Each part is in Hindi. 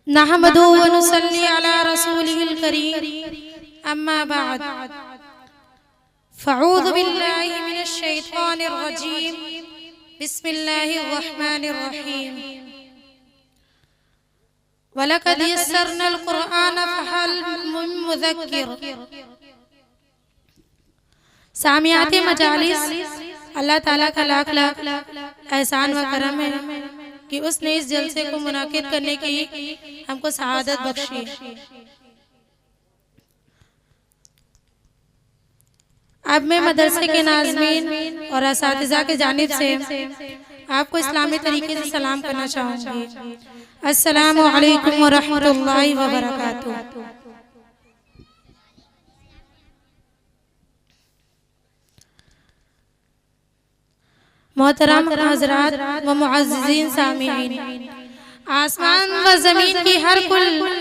नहमदुहु व नुसल्ली अला रसूलिहिल करीम अम्मा बाद फ़अऊज़ु बिल्लाहि मिनश शैतानिर रजीम बिस्मिल्लाहिर रहमानिर रहीम वलक़द यस्सरनल क़ुरआन फ़हल मिन मुज़क्किर। सामियाते मजालिस, अल्लाह ताला का लाख लाख एहसान व करम है कि उसने इस जलसे को मुनाकिद करने की हमको सआदत बख्शी। अब मैं मदरसे के नाज़मीन और असातिज़ा के जानिब से आपको इस्लामी तरीके से सलाम करना चाहूँगी। अस्सलामु अलैकुम व रहमतुल्लाहि व बरकातुहू। मोहतरम हज़रात व मुअज़्ज़िज़ीन सामिईन, आसमान व ज़मीन की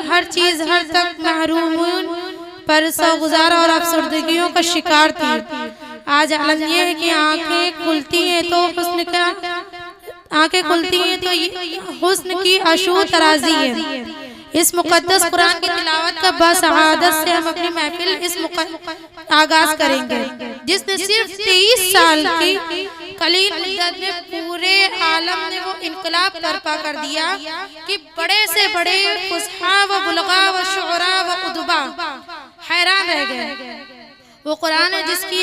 हर चीज़ हर तक महरूमून पर सौगुज़ार और अफसरदगियों का शिकार थी। आज आलम यह है कि आंखें खुलती हैं तो हुस्न की अशूर तराजी है। इस मुक़द्दस कुरान की तिलावत का बसआदत से हम अपनी महफिल आगाज करेंगे, जिसने सिर्फ 23 साल की कलील मुद्दत में पूरे आलम ने वो इनकलाब बर्पा कर दिया कि बड़े से बड़े फुसहा व बुलगा व शुअरा व उदबा हैरान रह गए। वो कुरान है जिसकी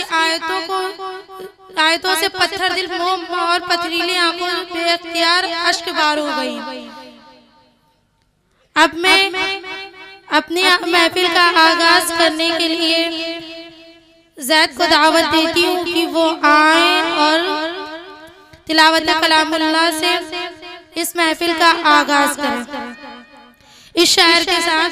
आयतों से पत्थर दिल मोम और पथरीली आंखों बेख्तियार अश्क बार हो गई। अब मैं अपनी महफिल का आगाज करने के लिए ज़ैद को दावत देती हूँ कि वो आए और तिलावत कलामुल्लाह से इस महफिल का आगाज करें। इस शायर के साथ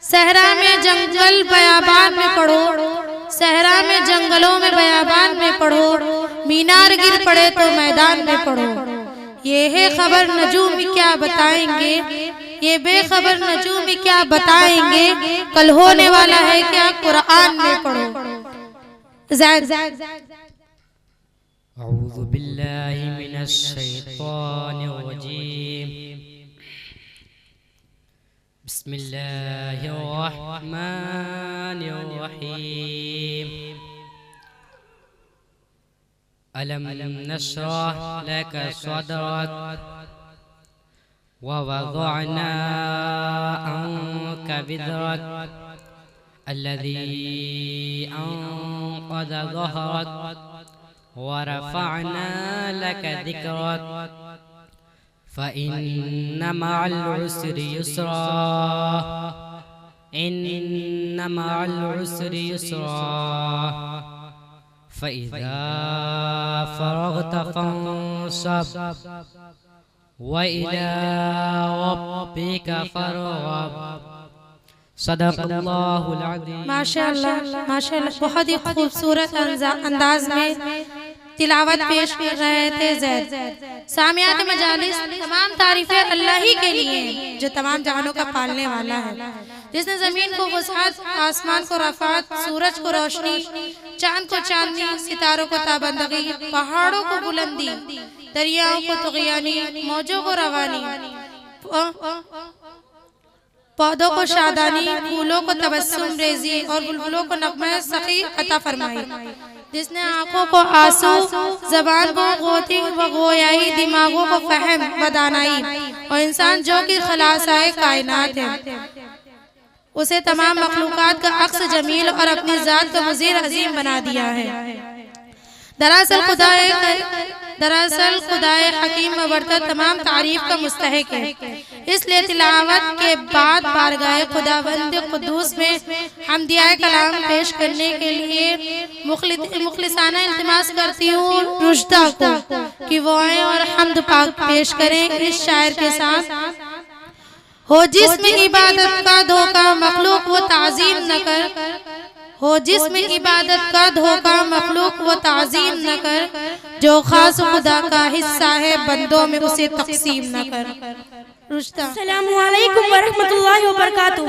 सहरा में जंगल बयाबान में पढ़ो, सहरा में जंगलों में बयाबान में पढ़ो, मीनार गिर पड़े तो मैदान में पढ़ो। ये है खबर नजूम क्या बताएंगे, ये बेखबर नजूम क्या बताएंगे, कल होने वाला है क्या कुरान में पढ़ो। अऊज़ु बिल्लाहि मिनश शैतानिर रजीम बिस्मिल्लाहिर रहमानिर रहीम अलम नशरह लका सदरक ववज़अना अन्का विज़रक अल्लज़ी अन्क़ज़ ज़हरक वरफ़अना लका ज़िक्रक फ़इन्न मअल उसरि युस्रा इन्न मअल उसरि युस्रा फ़इज़ा फ़रग़त फ़ंसब वइला रब्बिका फ़रग़ब। सदक़ल्लाहुल अज़ीम। माशाअल्लाह, माशाअल्लाह, बहुत ही खूबसूरत अंदाज में तिलावत पेश कर रहे थे ज़ैद। सामियात मजालिस, तमाम तारीफें अल्लाह ही के लिए हैं जो तमाम जहानों का पालने वाला है, जिसने ज़मीन को वसाअत, आसमान को रफ़ात, सूरज को रोशनी, चांद को चांदनी, सितारों को ताबंदगी, पहाड़ों को बुलंदी, दरियाओं को तुग़यानी, मौजों को रवानी, पौधों को शादानी, फूलों को तबस्सुम रेजी और बुलबुलों को नग़्मा सखी अता फरमाई। जिसने आँखों को आंसू, ज़बान को गोती व गोयाई, दिमागों को फहम व दानाई और इंसान जो कि खलासाए कायनात है, उसे तमाम मखलूक़ात का अक्स जमील और अपनी ज़ात का वज़ीर अजीम बना दिया है। दरअसल खुदाए हकीम व बरतर तमाम तारीफ का मुस्तहिक है। इसलिए तिलावत के बाद बारगाह खुदावंद कुद्दूस में हम्दिया कलाम पेश करने के लिए मुखलिसाना इल्तिमास करती हूँ रुश्दा को कि वो आए और हम्द पाक पेश करें इस शायर के साथ। हो जिसमें इबादत का धोखा मखलूक वो ताज़ीम न कर, हो जिसमें इबादत का धोखा मखलूक वो ताज़ीम न कर, जो खास खुदा का हिस्सा है बंदों में उसे तक़सीम न कर। अस्सलामु अलैकुम व रहमतुल्लाहि व बरकातुहू।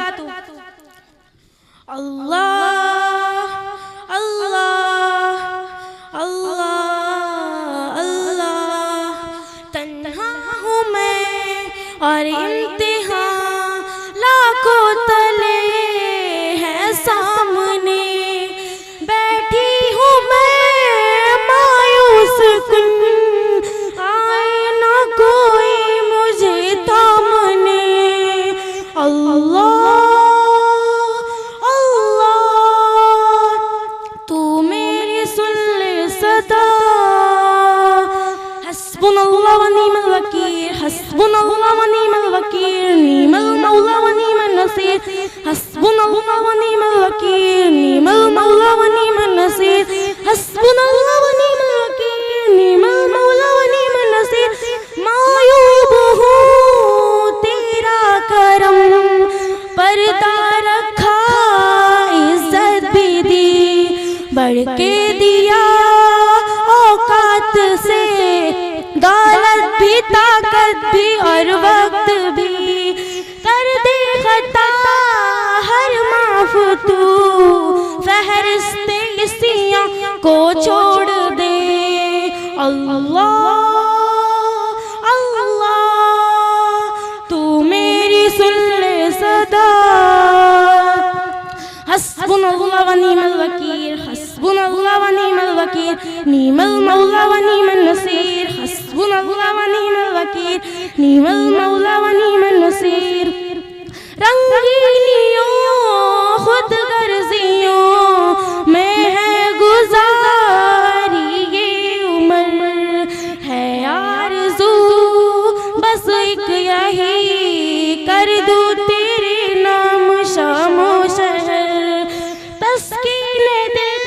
अल्लाह अल्लाह अल्लाह अल्लाह, तन्हा हूँ मैं और इम्तिहान हस्बुनल्लाह व निअमल वकील निअमल मौला व निअमन नसीर हस्बुनल्लाह व निअमल वकील निअमल मौला व निअमन नसीर हस्बुनल्लाह व निअमल वकील निअमल मौला व निअमन नसीर मायूब हूँ तेरा करम पर्दा रखा इज्जत भी दी बढ़ के दिया औकात से दौलत भी ताकत भी और वक्त भी कर दे खता हर माफ तू फहरिस्ते इसियां को छोड़ दे अल्लाह अल्लाह तू मेरी सुन ले सदा हस्बुनल्लाह व निअमल वकील हस्बुनल्लाह व निअमल वकील निअमल मौला व निअमन नसीर हस्बुनल्लाह व निअमल वकील निअमल मौला व निअमन नसीर रंगीनियों खुद गर्जियों में है गुजारी ये उम्र है आरज़ू बस एक यही कर दूं तेरे नाम शामो शहर तस्कीन दिल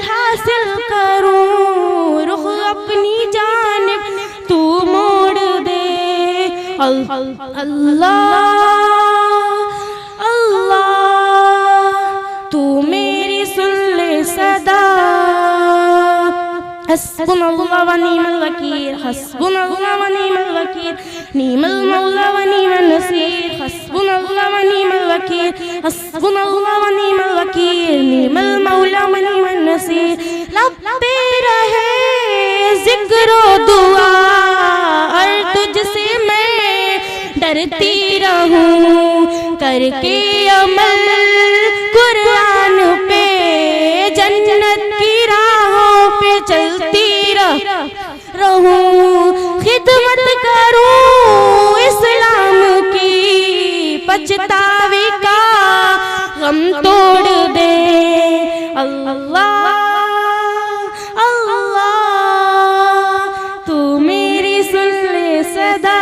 हासिल करूं रुख अपनी जानिब तू मोड़ दे अल्लाह अल्लाह तू मेरी सुन ले सदा हस्बुनल्लाह व निअमल वकील हस्बुनल्लाह व निअमल वकील निअमल मौला व निअमन नसीर हस्बुनल्लाह व निअमल वकील हस्बुनल्लाह व निअमल वकील निअमल मौला व निअमन नसीर लब पे रहे जिक्र दुआ और तुझसे मैं डरती रहूं करके अमल कुरान पे जन्नत की राहों पे चलती रहूं खिदमत करूं इस्लाम की पछतावे का गम तोड़ दे अल्लाह अल्लाह तू मेरी सुन ले सदा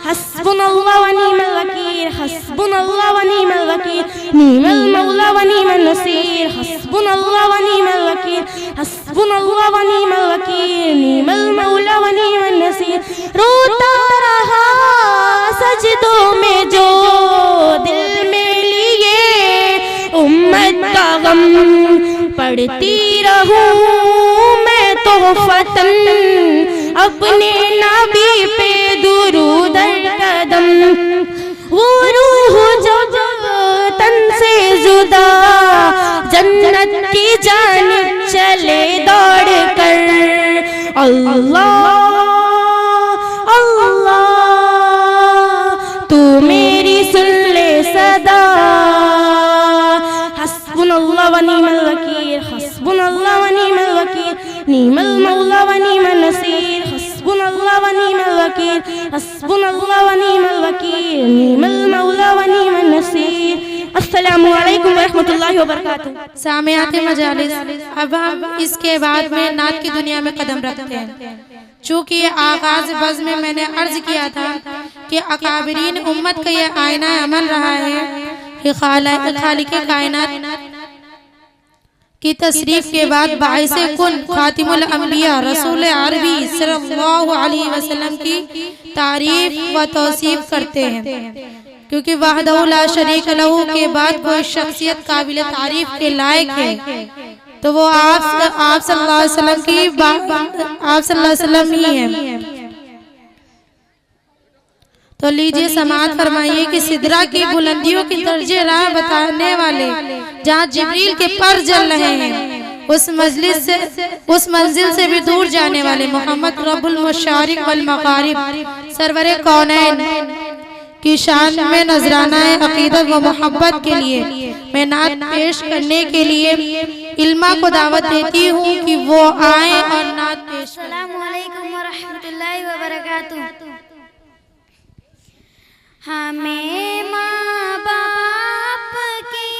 हस्बुनल्लाह व निअमल वकील हस्बुनल्लाह व निअमल वकील निअमल मौला व निअमन नसीर हस्बुनल्लाह व निअमल वकील हस्बुनल्लाह व निअमल वकील निअमल मौला व निअमन नसीर रोता रहा सजदों में जो दिल में लिए उम्मत का गम पढ़ती रहूं मैं तोहफतन अपने नबी पे दुरूद कदम वो रूह जब तन से जुदा जन्नत की जानिब चले दौड़ कर अल्लाह अल्लाह तू मेरी सुन ले सदा हस्बुनल्लाह व निअमल वकील हस्बुनल्लाह व निअमल वकील निअमल मौला व निअमन नसीर हस्बुनल्लाह व निअमल वकील हस्बुनल्लाह व निअमल वकील निअमल मौला व निअमन नसीर अस्सलामु अलैकुम व रहमतुल्लाहि व बरकातुहू। सामियात मजालिस, अब हम इसके बाद में नात की दुनिया में कदम रखते हैं। चूँकि आगाज बज़ में मैंने अर्ज किया था कि अकाबिरीन उम्मत का यह आईना अमल रहा है कि खालिक कायनात की तशरीफ के बाद बाइसे कुन खातिमुल अंबिया रसूल अरबी सल्लल्लाहु अलैहि वसल्लम की तारीफ व तौसीफ करते हैं, क्योंकि वहदहु ला शरीक लहू के बाद कोई शख्सियत काबिल तारीफ के लायक है तो वो आप सल्लल्लाहु अलैहि वसल्लम की आप सल्लल्लाहु अलैहि वसल्लम ही है। तो लीजिए समाअत फरमाइए कि सिदरा की बुलंदियों की दर्जे राह बताने वाले जहाँ जिब्रील के पर जल रहे हैं उस मंजिल से भी दूर जाने वाले मोहम्मद रब्बुल मशारिक वल मगारिब सरवरे कौनैन की शान में नजराना अकीदत व मोहब्बत के लिए मैं नात पेश करने के लिए इल्मा को दावत देती हूँ कि वो आए और नात पेश। अस्सलामु अलैकुम व रहमतुल्लाहि व बरकातुहू। हमें माँ बाप की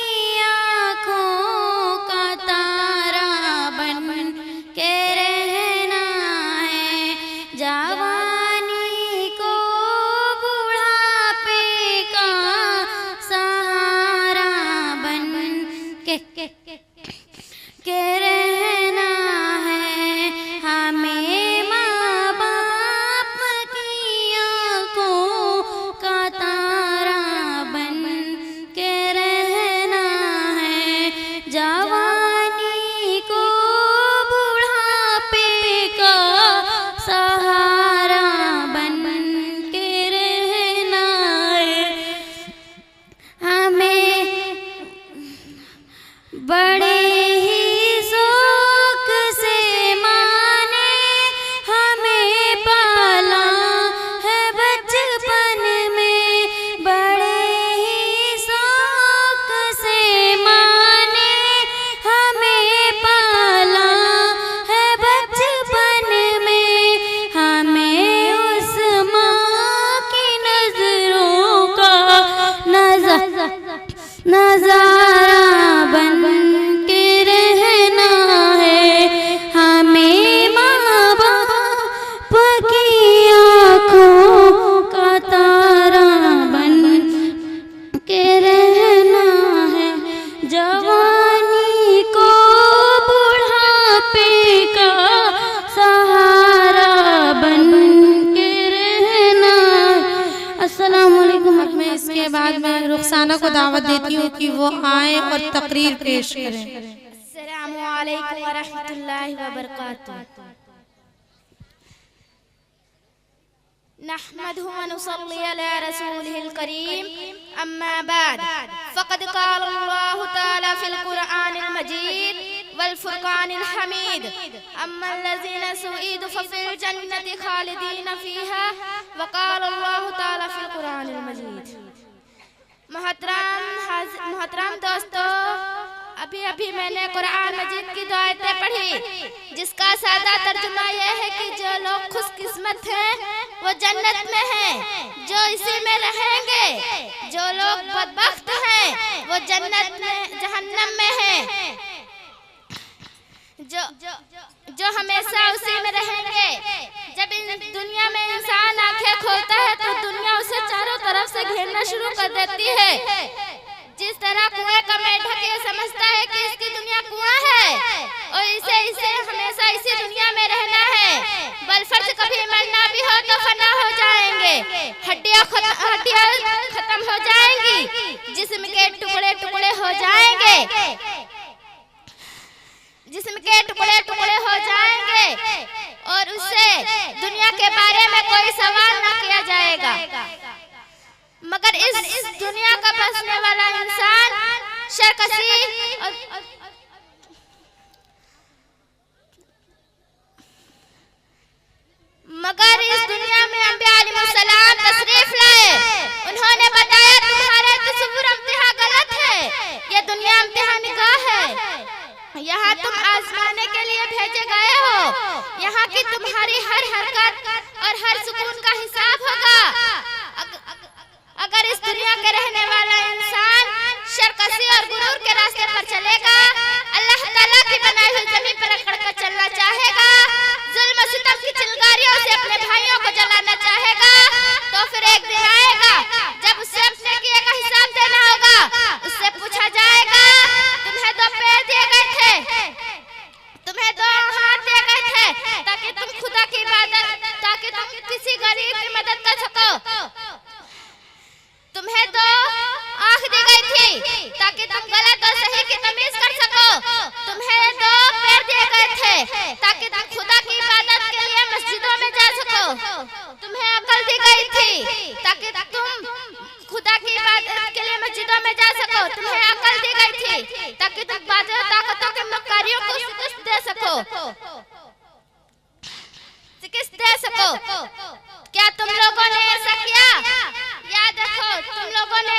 आँखों का तारा बन के रहना है, जवानी इसके बाद मैं रुखसाना को दावत देती हूँ कि वो आए और तकरीर पेश करें। अस्सलामु अलैकुम व रहमतुल्लाहि व बरकातुहू। नहमदुहु व नुसल्ली अला रसूलिहिल करीम, अम्मा बाद, फ़क़द क़ाला अल्लाहु तआला फ़िल क़ुरआनिल मजीद वल फ़ुरक़ानिल हमीद, अम्मल लज़ीना सुईदु फ़फ़िल जन्नति ख़ालिदीन फ़ीहा व क़ाला अल्लाहु तआला फ़िल क़ुरआनिल मजीद। मोहतरम दोस्तों, अभी मैंने कुरान मजीद की दो आयतें पढ़ी जिसका सादा तर्जुमा यह है कि जो लोग खुशकिस्मत हैं वो जन्नत में हैं, जो इसी में रहेंगे। जो लोग बदबख्त हैं वो जन्नत में जहन्नम में हैं, जो हमेशा उसी में रहेंगे। जब इन दुनिया में इंसान आंखें खोलता है तो दुनिया उसे चारों तरफ से घेरना शुरू कर देती है। जिस तरह कुएं का मेढक ये समझता है कि इसकी दुनिया कुआं है और इसे हमेशा इसी दुनिया में रहना है, बलफर्ज कभी मरना भी हो तो फना हो जाएंगे, हड्डियां खत्म हो जाएंगी, जिस्म के टुकड़े टुकड़े हो जाएंगे, जिस्म के टुकड़े टुकड़े हो जाएंगे और उससे दुनिया के बारे में कोई सवाल ना किया जाएगा। मगर इस दुनिया का बसने वाला इंसान शर्कसी मगर इस दुनिया में अंबिया अलैहिस्सलाम तशरीफ लाए। उन्होंने बताया तुम्हारा तस्वुर इम्तिहा गलत है, ये दुनिया इम्तिहान गाह है, यहाँ तुम आजमाने के लिए भेजे गए हो। यहाँ की तुम्हारी हर हरकत और हर सुकून का हिसाब होगा। अगर इस दुनिया के रहने वाला इंसान शर्कसी और गुरूर के रास्ते पर चलेगा, अल्लाह ताला की बनाई हुई जमीन पर अकड़ कर चलना चाहेगा, जुल्म सितम की चिंगारियों से अपने भाइयों को जलाना चाहेगा, तो फिर एक दिन आएगा जब उससे अपने किए का हिसाब देना होगा। उससे पूछा जाएगा तुम्हें दो पैर दिए गए थे, तुम्हें दो हाथ दिए गए थे ताकि तुम खुदा की इबादत, ताकि तुम किसी गरीब की मदद कर सको, तुम्हें दो आँख दी गई थी ताकि तुम गलत और सही की तमीज कर सको, तुम्हें दो पैर दिए गए थे ताकि तुम खुदा की इबादत के लिए मस्जिदों में जा सको, तुम्हें अकल दी गई थी ताकि तुम खुदा की इबादत के लिए मस्जिदों में जा सको, तुम्हें अकल दी गई थी ताकि तुम बादल ताकतों के मक्कारियों को शिकस्त दे सको, शिकस्त दे सको। क्या तुम लोगों ने ऐसा किया? याद रखो, तुम लोगों ने